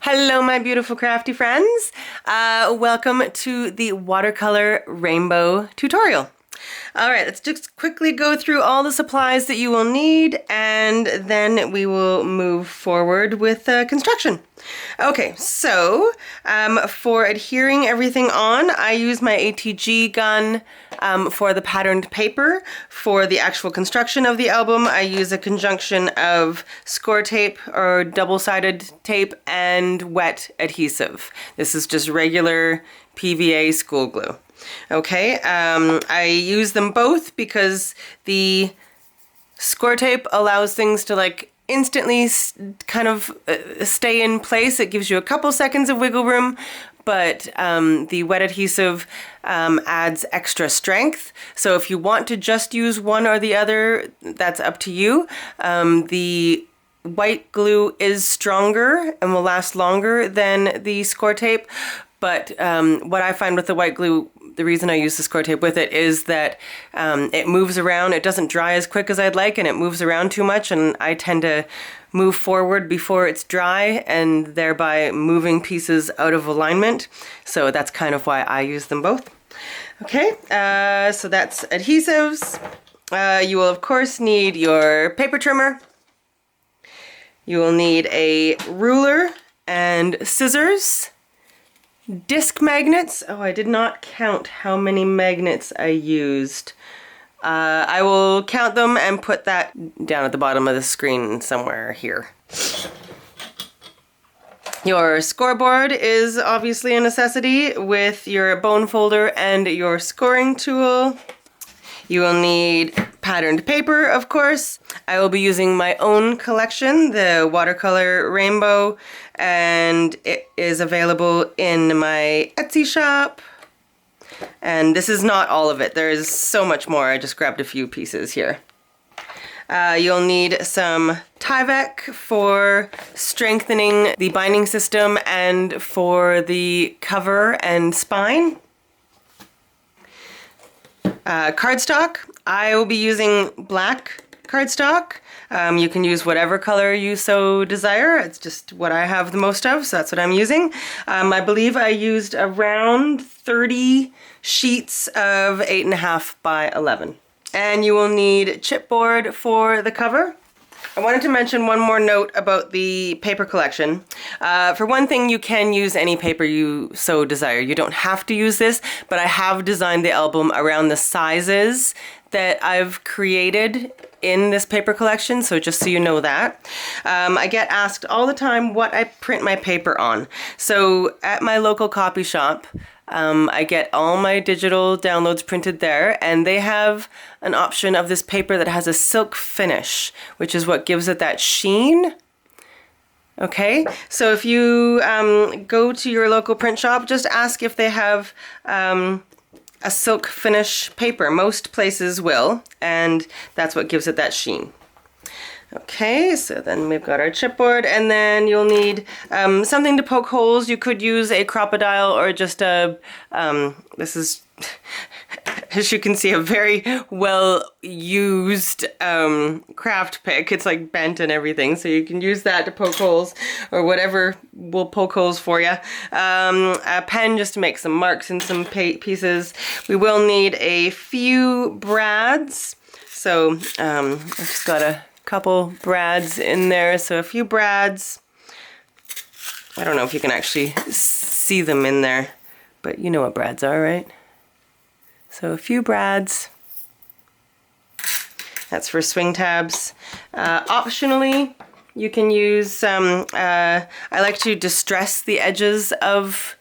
Hello, my beautiful crafty friends. Welcome to the watercolor rainbow tutorial. All right, let's just quickly go through all the supplies that you will need, and then we will move forward with construction. Okay, so for adhering everything on, I use my ATG gun for the patterned paper. For the actual construction of the album, I use a conjunction of score tape or double-sided tape and wet adhesive. This is just regular PVA school glue. Okay, I use them both because the score tape allows things to like instantly kind of stay in place. It gives you a couple seconds of wiggle room, but the wet adhesive adds extra strength. So if you want to just use one or the other, that's up to you. The white glue is stronger and will last longer than the score tape, but what I find with the white glue, the reason I use the score tape with it is that it moves around. It doesn't dry as quick as I'd like, and it moves around too much, and I tend to move forward before it's dry and thereby moving pieces out of alignment. So that's kind of why I use them both. Okay, so that's adhesives. You will of course need your paper trimmer. You will need a ruler and scissors. Disc magnets. Oh, I did not count how many magnets I used. I will count them and put that down at the bottom of the screen somewhere here. Your scoreboard is obviously a necessity with your bone folder and your scoring tool. You will need patterned paper, of course. I will be using my own collection, the Watercolor Rainbow, and it is available in my Etsy shop. And this is not all of it. There's so much more. I just grabbed a few pieces here. You'll need some Tyvek for strengthening the binding system and for the cover and spine. Cardstock. I will be using black cardstock. You can use whatever color you so desire. It's just what I have the most of, so that's what I'm using. I believe I used around 30 sheets of 8.5 by 11. And you will need chipboard for the cover. I wanted to mention one more note about the paper collection. For one thing, you can use any paper you so desire. You don't have to use this, but I have designed the album around the sizes that I've created in this paper collection, so just so you know that. I get asked all the time what I print my paper on. So at my local copy shop, I get all my digital downloads printed there, and they have an option of this paper that has a silk finish, which is what gives it that sheen. Okay, so if you go to your local print shop, just ask if they have a silk finish paper. Most places will, and that's what gives it that sheen. Okay, so then we've got our chipboard, and then you'll need something to poke holes. You could use a crocodile or just a, this is, as you can see, a very well-used craft pick. It's like bent and everything, so you can use that to poke holes, or whatever will poke holes for you. A pen just to make some marks in some pieces. We will need a few brads, so I've just got a couple brads in there, so a few brads. I don't know if you can actually see them in there, but you know what brads are, right? So a few brads. That's for swing tabs. Optionally, you can use some, I like to distress the edges of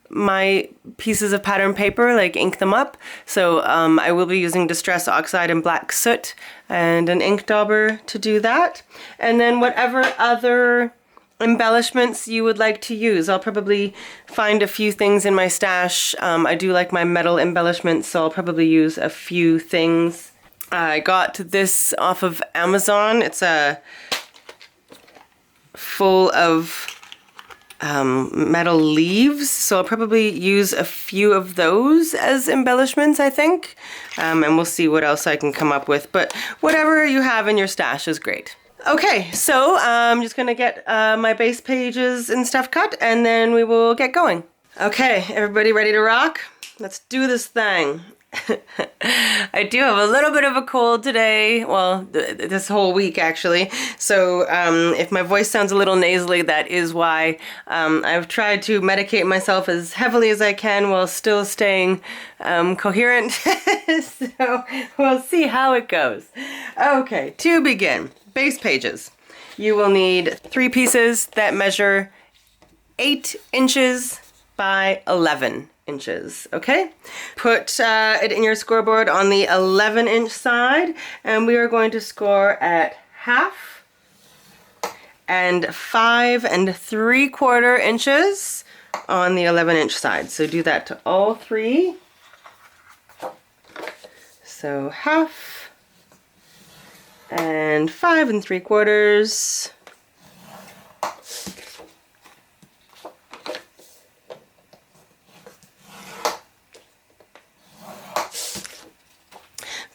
my pieces of pattern paper, like ink them up. So I will be using Distress Oxide and Black Soot and an ink dauber to do that. And then whatever other embellishments you would like to use. I'll probably find a few things in my stash. I do like my metal embellishments, so I'll probably use a few things. I got this off of Amazon. It's full of metal leaves, so I'll probably use a few of those as embellishments, I think. And we'll see what else I can come up with, but whatever you have in your stash is great. Okay, so I'm just gonna get my base pages and stuff cut, and then we will get going. Okay, everybody ready to rock? Let's do this thing. I do have a little bit of a cold today, well, this whole week actually, so if my voice sounds a little nasally, that is why. I've tried to medicate myself as heavily as I can while still staying coherent, so we'll see how it goes. Okay, to begin, base pages. You will need 3 pieces that measure 8 inches by 11 inches, okay? Put it in your scoreboard on the 11-inch side, and we are going to score at 1/2 and 5 3/4 inches on the 11-inch side. So do that to all 3. So 1/2 and 5 3/4.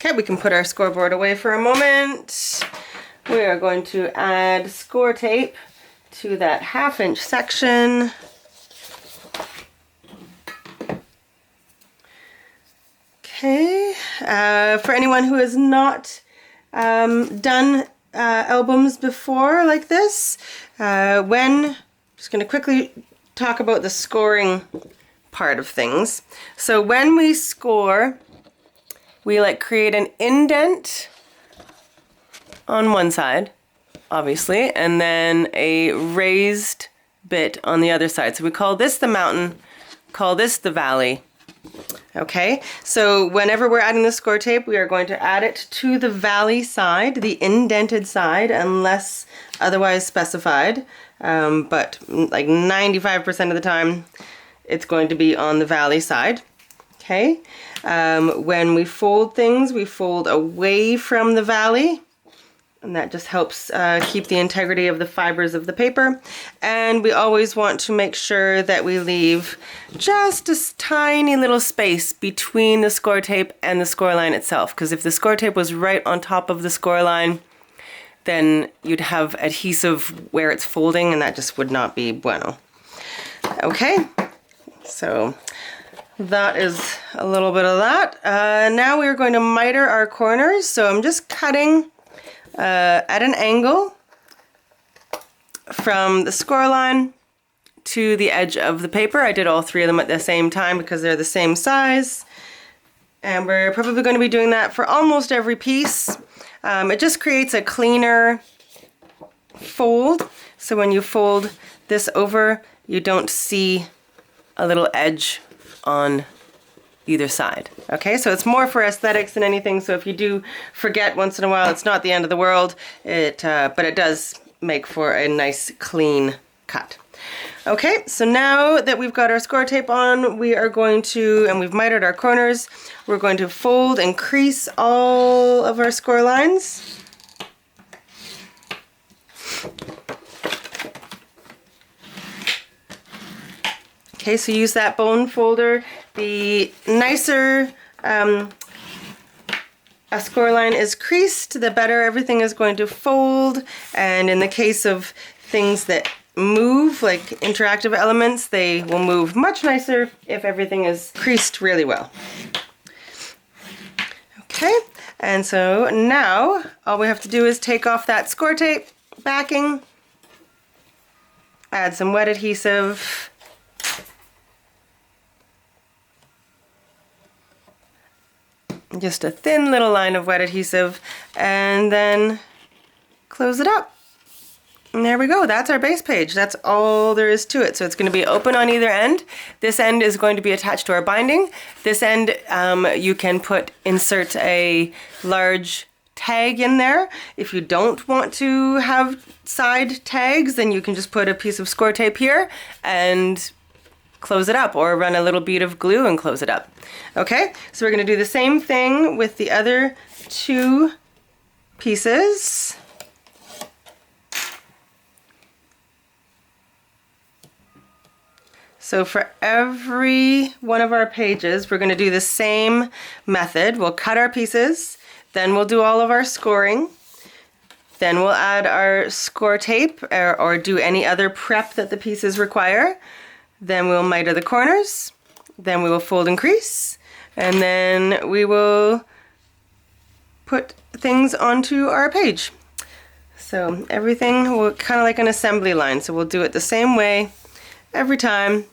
Okay, we can put our scoreboard away for a moment. We are going to add score tape to that 1/2 inch section. Okay, for anyone who has not done albums before like this, I'm just going to quickly talk about the scoring part of things. So when we score, we create an indent on one side, obviously, and then a raised bit on the other side. So we call this the mountain, call this the valley. Okay, so whenever we're adding the score tape, we are going to add it to the valley side, the indented side, unless otherwise specified. But 95% of the time, it's going to be on the valley side. Okay, when we fold things, we fold away from the valley, and that just helps keep the integrity of the fibers of the paper. And we always want to make sure that we leave just a tiny little space between the score tape and the score line itself, because if the score tape was right on top of the score line, then you'd have adhesive where it's folding, and that just would not be bueno. Okay, so that is a little bit of that. Now we're going to miter our corners. So I'm just cutting at an angle from the score line to the edge of the paper. I did all 3 of them at the same time because they're the same size. And we're probably going to be doing that for almost every piece. It just creates a cleaner fold. So when you fold this over, you don't see a little edge on either side. Okay, so it's more for aesthetics than anything, so if you do forget once in a while, it's not the end of the world, but it does make for a nice clean cut. Okay, so now that we've got our score tape on, we are going to, and we've mitered our corners, we're going to fold and crease all of our score lines. Okay, so use that bone folder. The nicer a score line is creased, the better everything is going to fold. And in the case of things that move, like interactive elements, they will move much nicer if everything is creased really well. Okay, and so now all we have to do is take off that score tape backing, add some wet adhesive, just a thin little line of wet adhesive, and then close it up. And there we go, that's our base page. That's all there is to it. So it's going to be open on either end. This end is going to be attached to our binding. This end you can insert a large tag in there. If you don't want to have side tags, then you can just put a piece of score tape here and close it up, or run a little bead of glue and close it up. Okay, so we're going to do the same thing with the other 2 pieces. So for every one of our pages, we're going to do the same method. We'll cut our pieces, then we'll do all of our scoring, then we'll add our score tape or do any other prep that the pieces require. Then we'll miter the corners, then we will fold and crease, and then we will put things onto our page. So everything will kind of like an assembly line, so we'll do it the same way every time.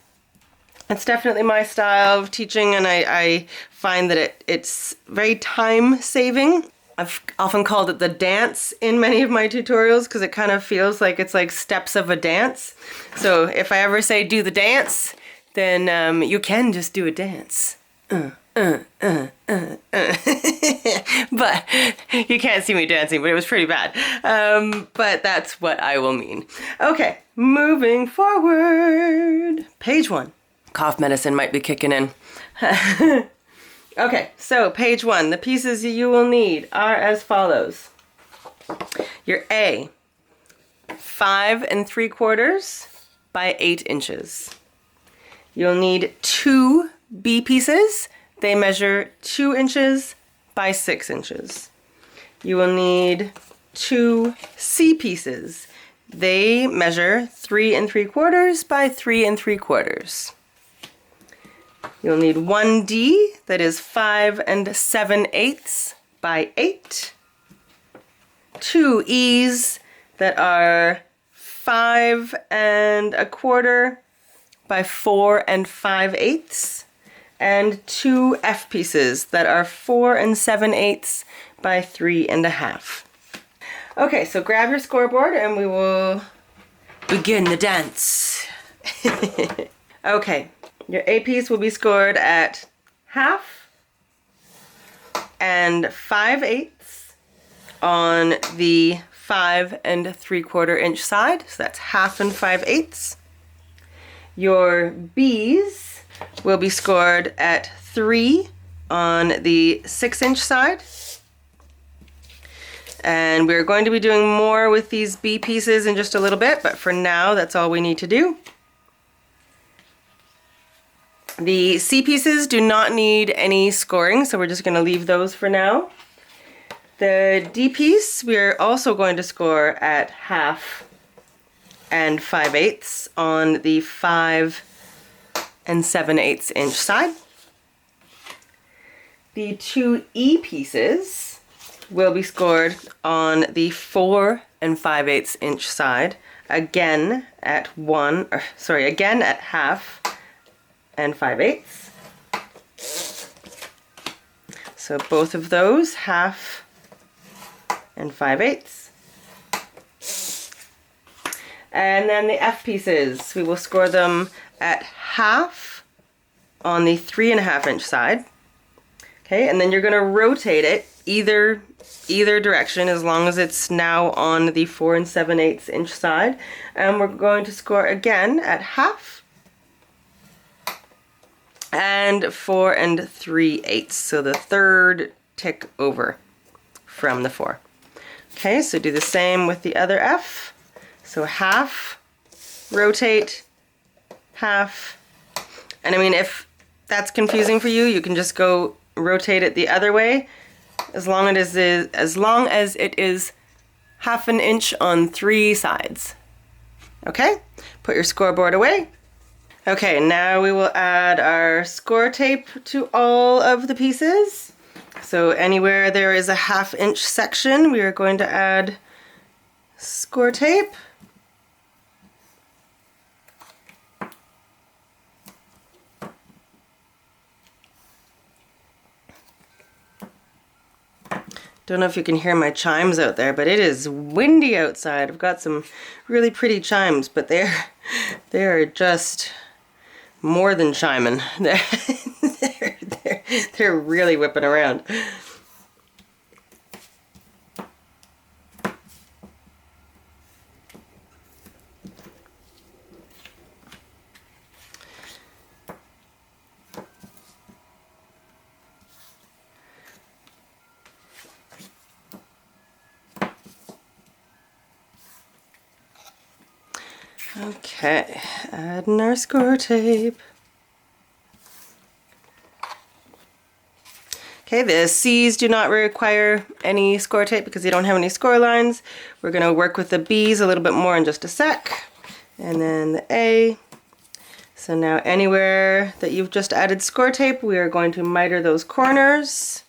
It's definitely my style of teaching, and I find that it's very time saving. I've often called it the dance in many of my tutorials because it kind of feels like it's like steps of a dance. So if I ever say do the dance, then you can just do a dance. But you can't see me dancing, but it was pretty bad. But that's what I will mean. Okay, moving forward. Page 1. Cough medicine might be kicking in. Okay, so page 1. The pieces you will need are as follows. Your A, 5 3/4 by 8 inches. You'll need 2 B pieces. They measure 2 inches by 6 inches. You will need 2 C pieces. They measure 3 3/4 by 3 3/4. You'll need 1 D that is 5 7/8 by 8. 2 E's that are 5 1/4 by 4 5/8. And 2 F pieces that are 4 7/8 by 3 1/2. Okay, so grab your scoreboard and we will begin the dance. Okay, your A piece will be scored at 1/2 and 5/8 on the 5 3/4 inch side. So that's 1/2 and 5/8. Your B's will be scored at 3 on the 6 inch side. And we're going to be doing more with these B pieces in just a little bit, but for now, that's all we need to do. The C pieces do not need any scoring, so we're just going to leave those for now. The D piece, we're also going to score at 1/2 and 5/8 on the 5 7/8 inch side. The 2 E pieces will be scored on the 4 5/8 inch side, again at 1/2 and 5/8. So both of those 1/2 and 5/8. And then the F pieces, we will score them at 1/2 on the 3 1/2 inch side. Okay, and then you're going to rotate it either direction as long as it's now on the 4 7/8 inch side. And we're going to score again at 1/2 and 4 3/8. So the third tick over from the 4. Okay, so do the same with the other F. So 1/2, rotate, 1/2. And I mean, if that's confusing for you, you can just go rotate it the other way, as long as it is 1/2 an inch on 3 sides. Okay, put your scoreboard away. Okay, now we will add our score tape to all of the pieces. So anywhere there is a 1/2 inch section, we are going to add score tape. Don't know if you can hear my chimes out there, but it is windy outside. I've got some really pretty chimes, but they're just more than chiming. They're really whipping around. Okay, adding our score tape. Okay, the C's do not require any score tape because they don't have any score lines. We're going to work with the B's a little bit more in just a sec. And then the A. So now anywhere that you've just added score tape, we are going to miter those corners.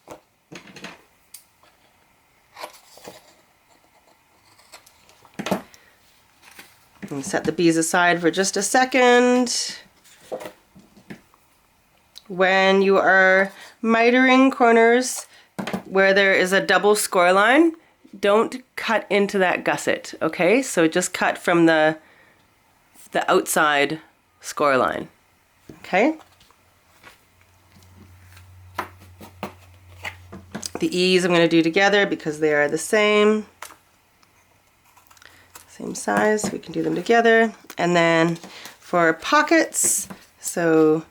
And set the B's aside for just a second. When you are mitering corners where there is a double score line, don't cut into that gusset, okay? So just cut from the outside score line, okay? The E's I'm going to do together because they are the same size, we can do them together. And then for pockets, so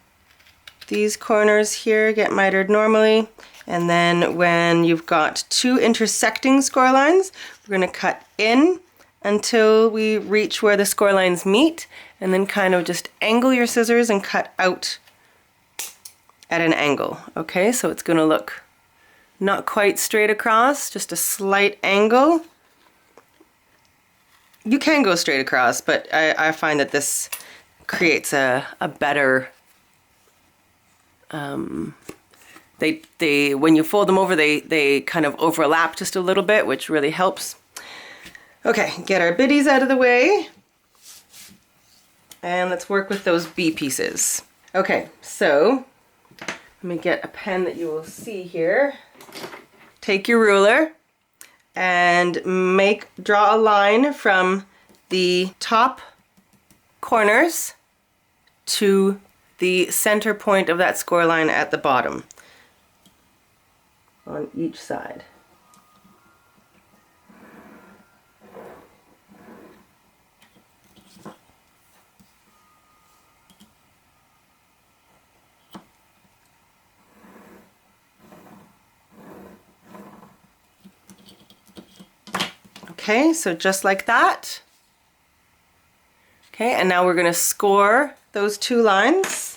these corners here get mitered normally, and then when you've got two intersecting score lines, we're going to cut in until we reach where the score lines meet, and then kind of just angle your scissors and cut out at an angle. Okay, so it's going to look not quite straight across, just a slight angle. You can go straight across, but I find that this creates a better, when you fold them over, they kind of overlap just a little bit, which really helps. Okay, get our biddies out of the way, and let's work with those B pieces. Okay, so let me get a pen that you will see here. Take your ruler and draw a line from the top corners to the center point of that score line at the bottom on each side. Okay, so just like that. Okay, and now we're going to score those two lines.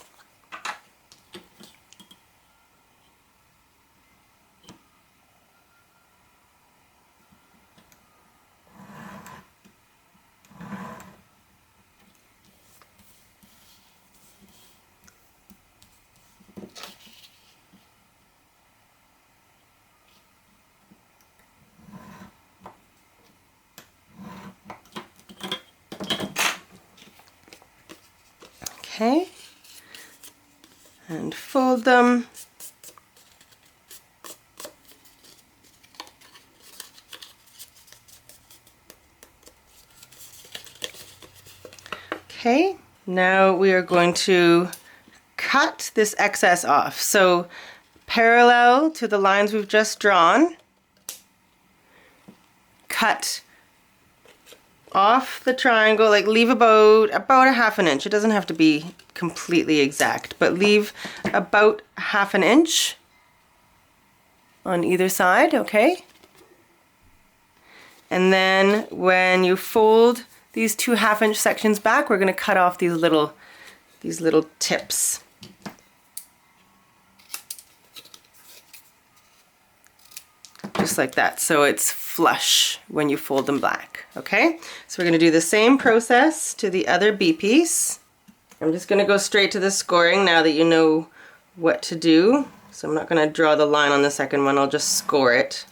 Okay, and fold them. Okay, now we are going to cut this excess off. So parallel to the lines we've just drawn, cut off the triangle, like leave about a half an inch. It doesn't have to be completely exact, but leave about half an inch on either side, okay? And then when you fold these two half-inch sections back, we're going to cut off these little tips. Just like that, so it's flush when you fold them back, okay? So we're going to do the same process to the other B piece. I'm just going to go straight to the scoring now that you know what to do. So I'm not going to draw the line on the second one, I'll just score it.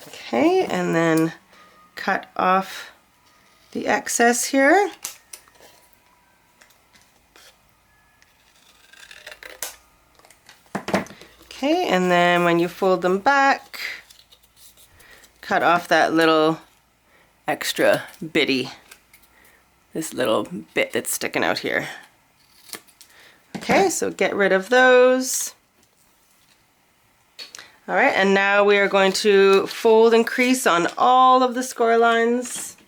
Okay, and then cut off the excess here. Okay, and then when you fold them back, cut off that little extra bitty, this little bit that's sticking out here. Okay, so get rid of those. All right, and now we are going to fold and crease on all of the score lines.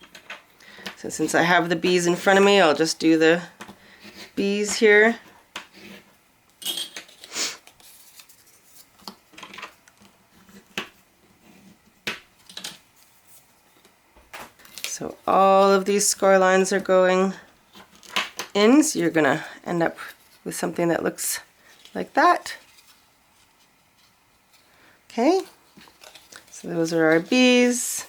So since I have the B's in front of me, I'll just do the bees here. So all of these score lines are going in, so you're gonna end up with something that looks like that. Okay, so those are our B's.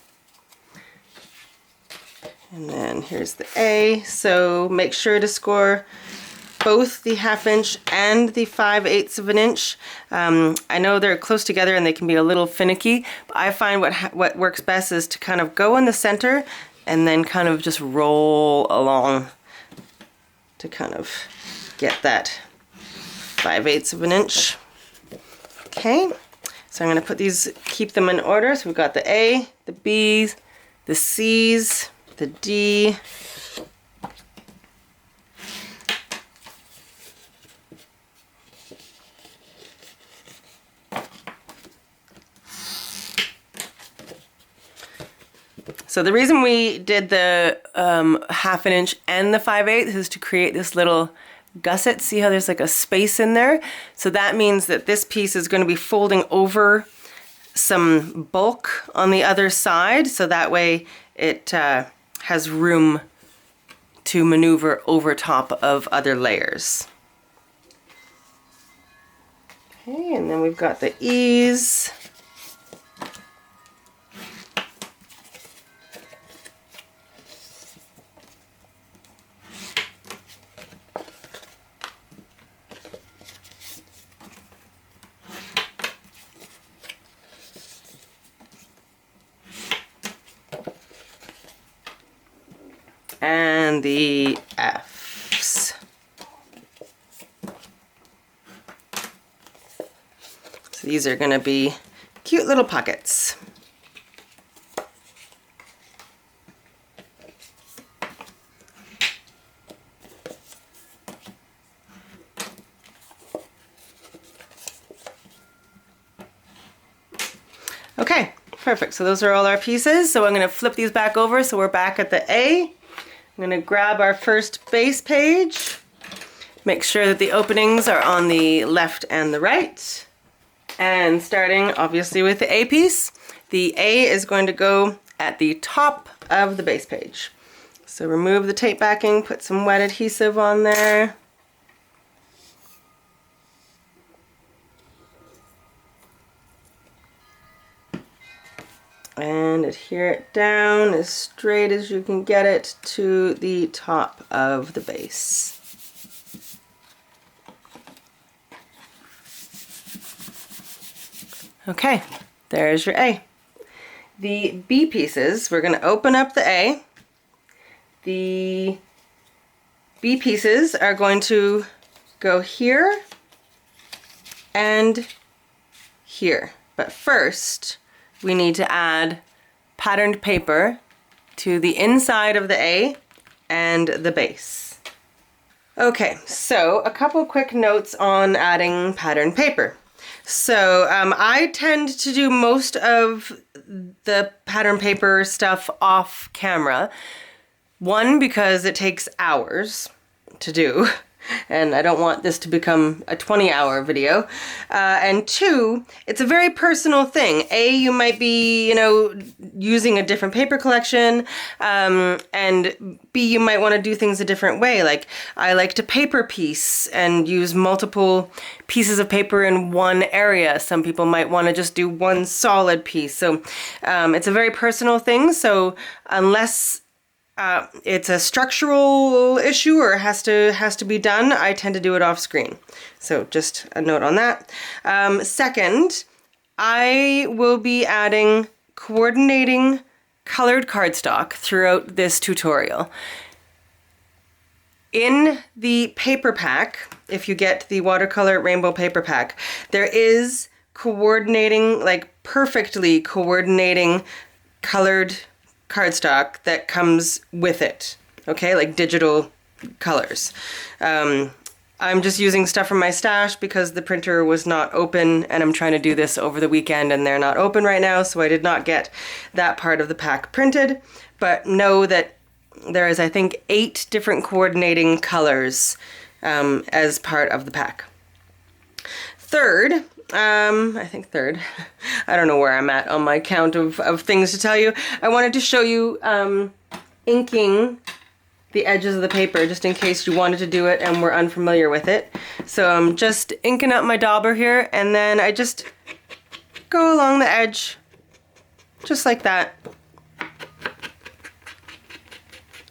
And then here's the A. So make sure to score both the 1/2 inch and the 5/8 of an inch. I know they're close together and they can be a little finicky, but I find what works best is to kind of go in the center and then kind of just roll along to kind of get that 5/8 of an inch. Okay, so I'm going to put these, keep them in order. So we've got the A, the B, the C's, the D, so the reason we did the 1/2 inch and the 5/8 is to create this little gusset. See how there's like a space in there? So that means that this piece is going to be folding over some bulk on the other side, so that way it has room to maneuver over top of other layers. Okay, and then we've got the E's. And the F's. So these are going to be cute little pockets. Okay, perfect. So those are all our pieces. So I'm going to flip these back over so we're back at the A. I'm going to grab our first base page, make sure that the openings are on the left and the right, and starting obviously with the A piece, the A is going to go at the top of the base page. So remove the tape backing, put some wet adhesive on there. And adhere it down as straight as you can get it to the top of the base. Okay, there's your A. The B pieces, we're going to open up the A. The B pieces are going to go here and here. But first, we need to add patterned paper to the inside of the A and the base. Okay, so a couple quick notes on adding patterned paper. So I tend to do most of the pattern paper stuff off camera. One, because it takes hours to do, and I don't want this to become a 20-hour video. And two, it's a very personal thing. A, you might be, using a different paper collection, and B, you might want to do things a different way. Like, I like to paper piece and use multiple pieces of paper in one area. Some people might want to just do one solid piece. So it's a very personal thing. So unless it's a structural issue or has to be done, I tend to do it off screen. So just a note on that. Second, I will be adding coordinating colored cardstock throughout this tutorial. In the paper pack, if you get the Watercolor Rainbow paper pack, there is coordinating, like perfectly coordinating colored cardstock that comes with it, okay, like digital colors. I'm just using stuff from my stash because the printer was not open, and I'm trying to do this over the weekend and they're not open right now, so I did not get that part of the pack printed. But know that there is, I think, 8 different coordinating colors as part of the pack. Third, I think third, I don't know where I'm at on my count of things to tell you. I wanted to show you inking the edges of the paper just in case you wanted to do it and were unfamiliar with it. So I'm just inking up my dauber here, and then I just go along the edge just like that,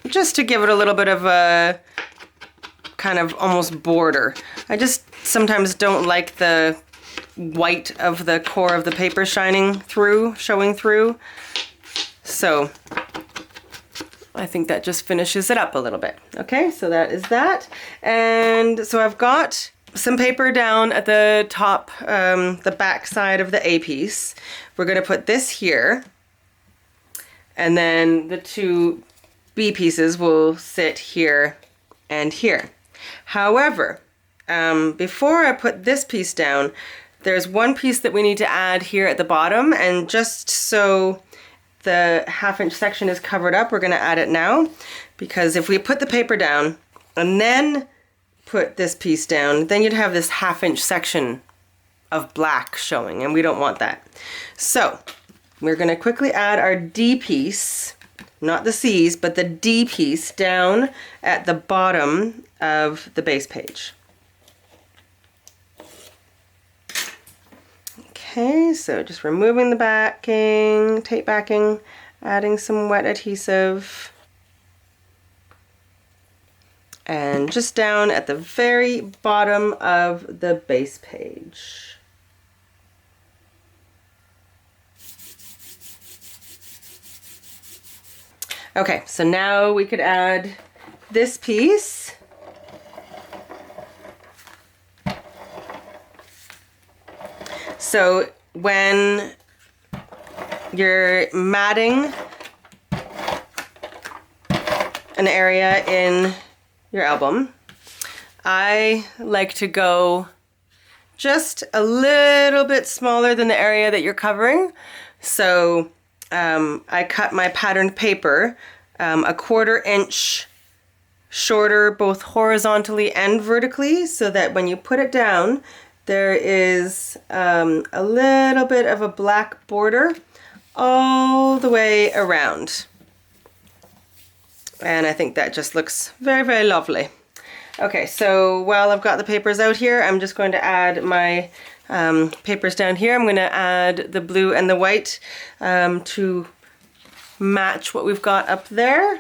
just to give it a little bit of a kind of almost border. I just sometimes don't like the white of the core of the paper showing through. So I think that just finishes it up a little bit. Okay, so that is that. And so I've got some paper down at the top, the back side of the A piece. We're gonna put this here, and then the two B pieces will sit here and here. However, before I put this piece down, there's one piece that we need to add here at the bottom, and just so the 1/2 inch section is covered up, we're going to add it now, because if we put the paper down and then put this piece down, then you'd have this 1/2 inch section of black showing, and we don't want that. So we're going to quickly add our D piece, not the C's, but the D piece down at the bottom of the base page. Okay, so just removing the backing, tape backing, adding some wet adhesive, and just down at the very bottom of the base page. Okay, so now we could add this piece. So when you're matting an area in your album, I like to go just a little bit smaller than the area that you're covering. So I cut my patterned paper a 1/4 inch shorter, both horizontally and vertically, so that when you put it down, there is a little bit of a black border all the way around. And I think that just looks very, very lovely. Okay, so while I've got the papers out here, I'm just going to add my papers down here. I'm going to add the blue and the white to match what we've got up there.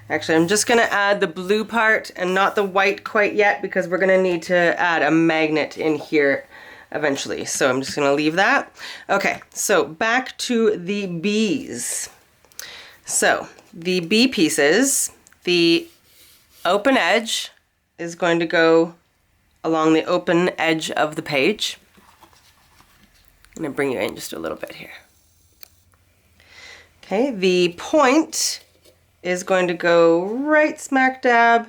Actually, I'm just going to add the blue part and not the white quite yet, because we're going to need to add a magnet in here eventually. So I'm just going to leave that. Okay, so back to the B's. So the B pieces, the open edge is going to go along the open edge of the page. I'm going to bring you in just a little bit here. Okay, the point is going to go right smack dab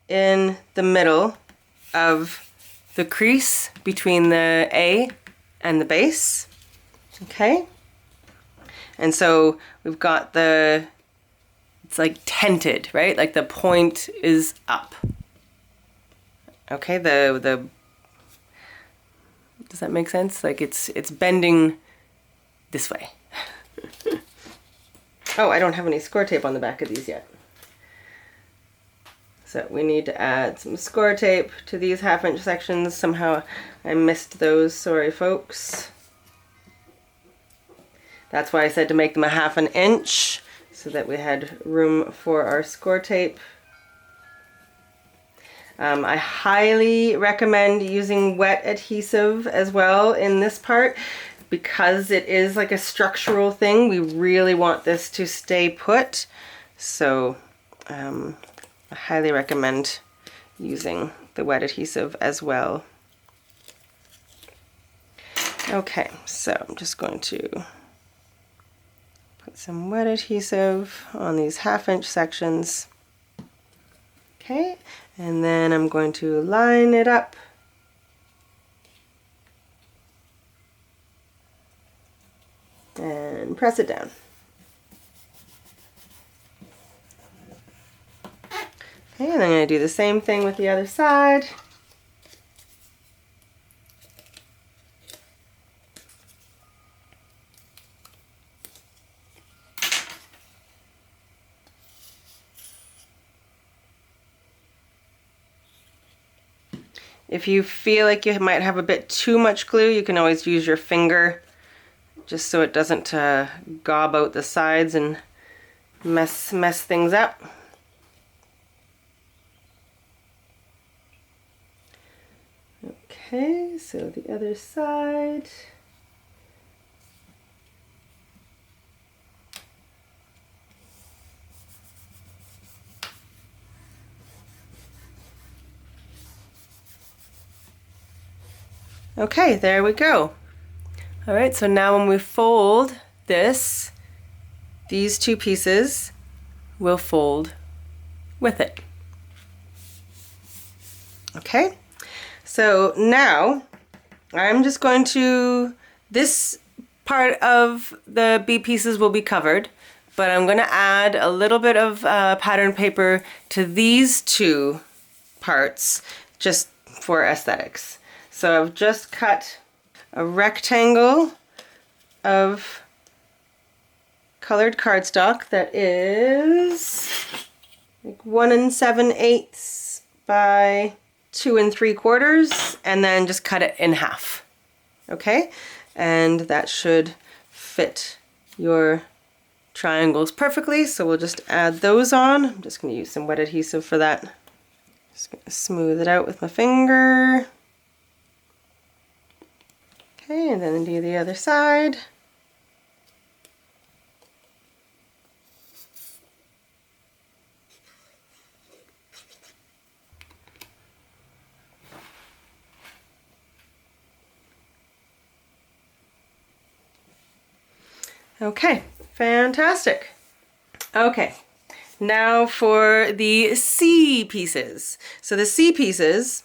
in the middle of the crease between the A and the base. Okay, and so we've got the, it's like tented, right? Like the point is up. Okay, the does that make sense? Like it's bending this way. Oh, I don't have any score tape on the back of these yet. So we need to add some score tape to these 1/2 inch sections. Somehow I missed those, sorry folks. That's why I said to make them a 1/2 inch, so that we had room for our score tape. I highly recommend using wet adhesive as well in this part, because it is like a structural thing. We really want this to stay put. So I highly recommend using the wet adhesive as well. Okay, so I'm just going to put some wet adhesive on these 1/2 inch sections. Okay, and then I'm going to line it up and press it down. Okay, and I'm going to do the same thing with the other side. If you feel like you might have a bit too much glue, you can always use your finger just so it doesn't gob out the sides and mess things up. Okay, so the other side. Okay, there we go. All right, so now when we fold this, these two pieces will fold with it. Okay, so now I'm just going to, this part of the B pieces will be covered, but I'm going to add a little bit of pattern paper to these two parts just for aesthetics. So I've just cut a rectangle of colored cardstock that is like 1 7/8 by 2 3/4, and then just cut it in half. Okay, and that should fit your triangles perfectly. So we'll just add those on. I'm just going to use some wet adhesive for that. Just going to smooth it out with my finger. Okay, and then do the other side. Okay, fantastic. Okay, now for the C pieces. So the C pieces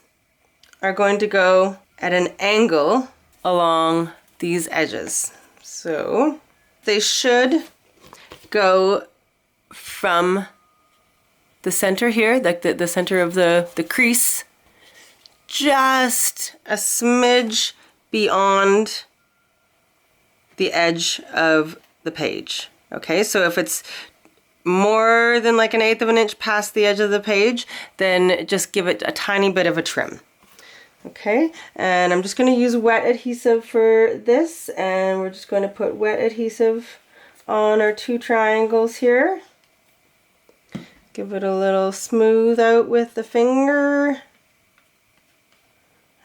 are going to go at an angle along these edges. So they should go from the center here, like the center of the crease, just a smidge beyond the edge of the page. Okay, so if it's more than like 1/8 of an inch past the edge of the page, then just give it a tiny bit of a trim. Okay, and I'm just going to use wet adhesive for this, and we're just going to put wet adhesive on our two triangles here. Give it a little smooth out with the finger.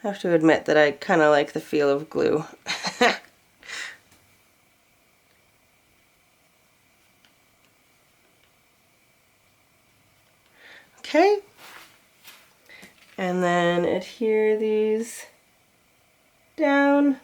I have to admit that I kind of like the feel of glue. Okay, and then adhere these down.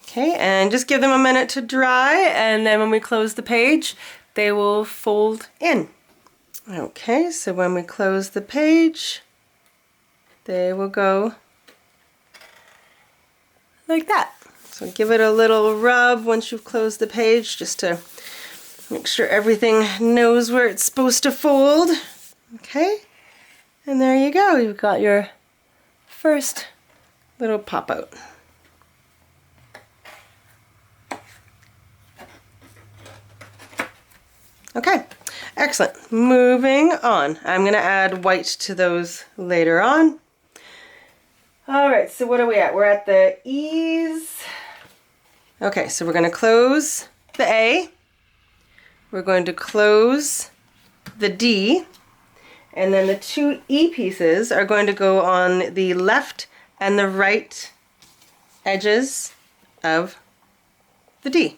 Okay, and just give them a minute to dry, and then when we close the page, they will fold in. Okay, so when we close the page, they will go like that. So give it a little rub once you've closed the page, just to make sure everything knows where it's supposed to fold. Okay, and there you go. You've got your first little pop out. Okay, excellent. Moving on. I'm going to add white to those later on. All right, so what are we at? We're at the E's. Okay, so we're going to close the A. We're going to close the D. And then the two E pieces are going to go on the left and the right edges of the D.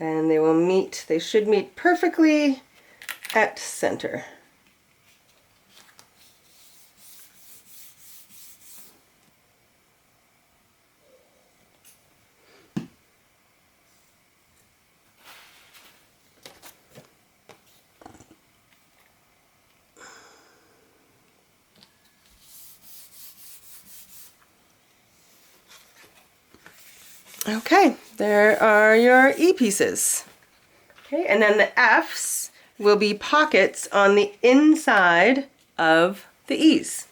and they will meet, they should meet perfectly at center. Okay, there are your E pieces. Okay, and then the F's will be pockets on the inside of the E's.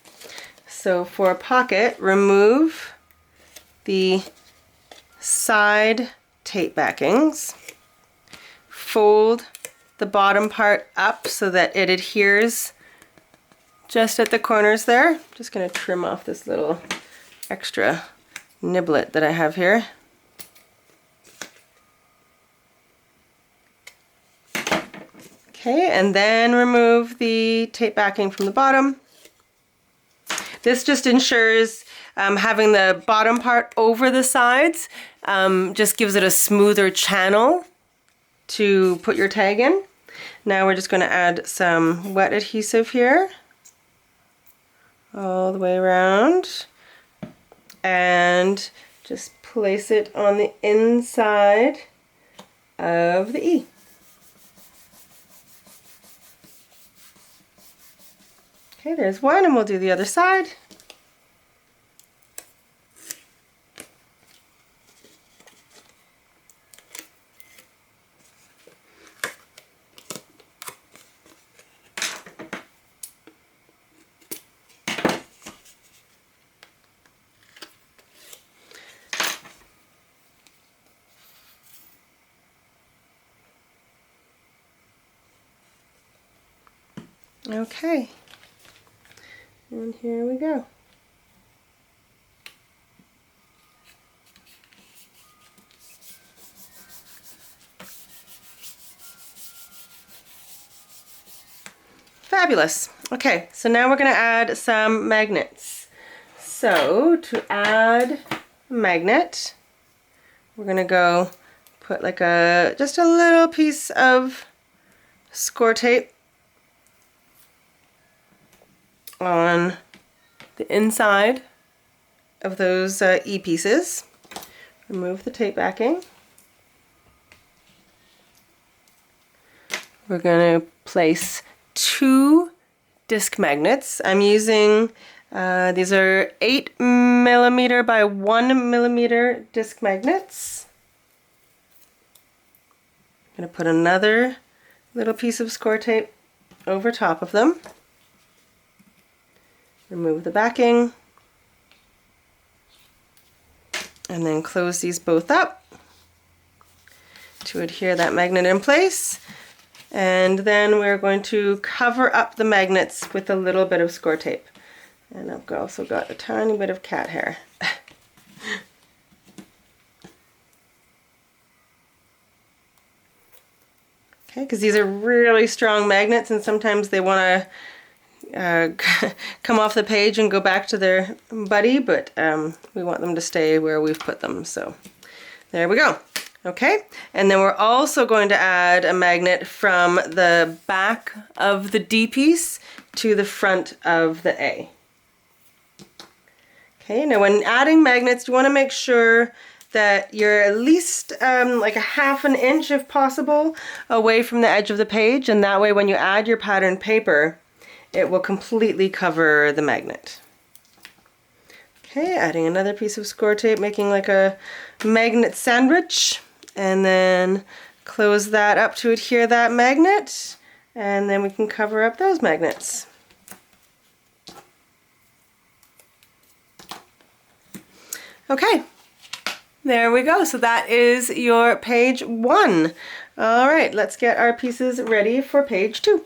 So for a pocket, remove the side tape backings, fold the bottom part up so that it adheres just at the corners there. Just going to trim off this little extra niblet that I have here. Okay, and then remove the tape backing from the bottom. This just ensures having the bottom part over the sides just gives it a smoother channel to put your tag in. Now we're just going to add some wet adhesive here all the way around and just place it on the inside of the E. Okay, there's one, and we'll do the other side. Okay. And here we go. Fabulous. Okay, so now we're going to add some magnets. So to add a magnet, we're going to go put like just a little piece of score tape on the inside of those E pieces. Remove the tape backing. We're going to place 2 disc magnets. I'm using, these are 8mm by 1mm disc magnets. I'm going to put another little piece of score tape over top of them. Remove the backing, and then close these both up to adhere that magnet in place. And then we're going to cover up the magnets with a little bit of score tape. And I've also got a tiny bit of cat hair. Okay, because these are really strong magnets and sometimes they want to come off the page and go back to their buddy, but we want them to stay where we've put them. So there we go. Okay, and then we're also going to add a magnet from the back of the D piece to the front of the A. Okay, now when adding magnets, you want to make sure that you're at least like a ½ an inch, if possible, away from the edge of the page, and that way when you add your pattern paper, it will completely cover the magnet. Okay, adding another piece of score tape, making like a magnet sandwich, and then close that up to adhere that magnet, and then we can cover up those magnets. Okay, there we go. So that is your page 1. All right, let's get our pieces ready for page 2.